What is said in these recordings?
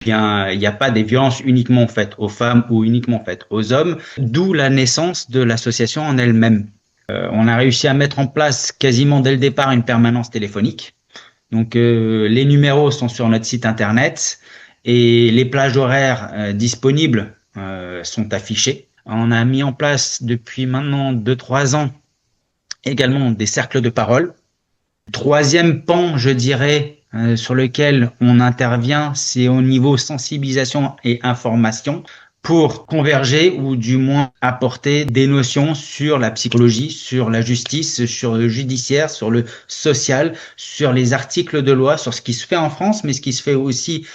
Bien, il n'y a pas des violences uniquement faites aux femmes ou uniquement faites aux hommes, d'où la naissance de l'association en elle-même. On a réussi à mettre en place quasiment dès le départ une permanence téléphonique. Donc les numéros sont sur notre site internet et les plages horaires disponibles sont affichées. On a mis en place depuis maintenant 2-3 ans également des cercles de parole. Troisième pan, je dirais, sur lequel on intervient, c'est au niveau sensibilisation et information pour converger ou du moins apporter des notions sur la psychologie, sur la justice, sur le judiciaire, sur le social, sur les articles de loi, sur ce qui se fait en France, mais ce qui se fait aussi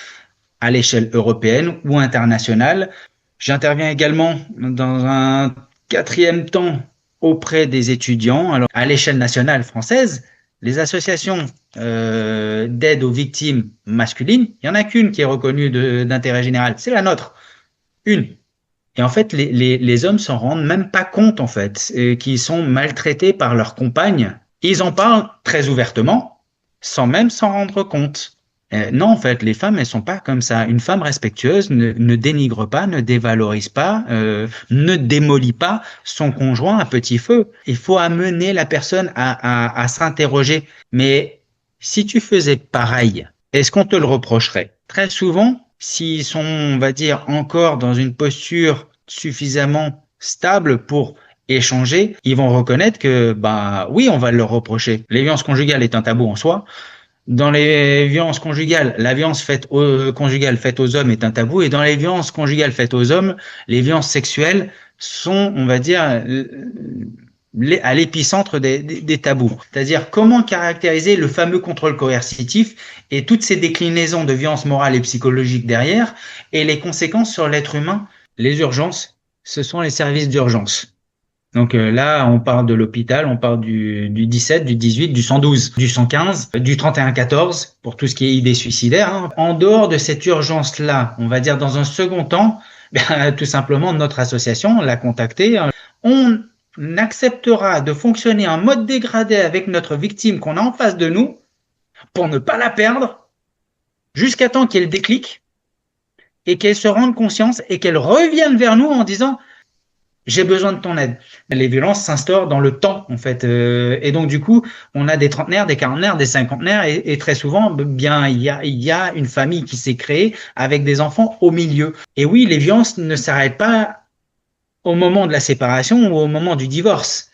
à l'échelle européenne ou internationale. J'interviens également dans un quatrième temps auprès des étudiants. Alors, à l'échelle nationale française, les associations d'aide aux victimes masculines, il n'y en a qu'une qui est reconnue d'intérêt général, c'est la nôtre, une. Et en fait, les hommes s'en rendent même pas compte, en fait, qu'ils sont maltraités par leurs compagnes. Ils en parlent très ouvertement, sans même s'en rendre compte. Non, en fait, les femmes, elles sont pas comme ça. Une femme respectueuse ne dénigre pas, ne dévalorise pas, ne démolit pas son conjoint à petit feu. Il faut amener la personne à s'interroger. Mais si tu faisais pareil, est-ce qu'on te le reprocherait? Très souvent, s'ils sont, on va dire, encore dans une posture suffisamment stable pour échanger, ils vont reconnaître que, bah, oui, on va le reprocher. Les violences conjugales est un tabou en soi. Dans les violences conjugales, la violence conjugale faite aux hommes est un tabou, et dans les violences conjugales faites aux hommes, les violences sexuelles sont, on va dire, à l'épicentre des tabous. C'est-à-dire comment caractériser le fameux contrôle coercitif et toutes ces déclinaisons de violences morales et psychologiques derrière, et les conséquences sur l'être humain. Les urgences, ce sont les services d'urgence. Donc là, on parle de l'hôpital, on parle du 17, du 18, du 112, du 115, du 3114 pour tout ce qui est idées suicidaires. Hein. En dehors de cette urgence-là, on va dire dans un second temps, tout simplement notre association l'a contacté. On acceptera de fonctionner en mode dégradé avec notre victime qu'on a en face de nous pour ne pas la perdre jusqu'à temps qu'elle déclique et qu'elle se rende conscience et qu'elle revienne vers nous en disant j'ai besoin de ton aide. Les violences s'instaurent dans le temps, en fait. Et donc, du coup, on a des trentenaires, des quarantenaires, des cinquantenaires, et très souvent, bien, il y a une famille qui s'est créée avec des enfants au milieu. Et oui, les violences ne s'arrêtent pas au moment de la séparation ou au moment du divorce.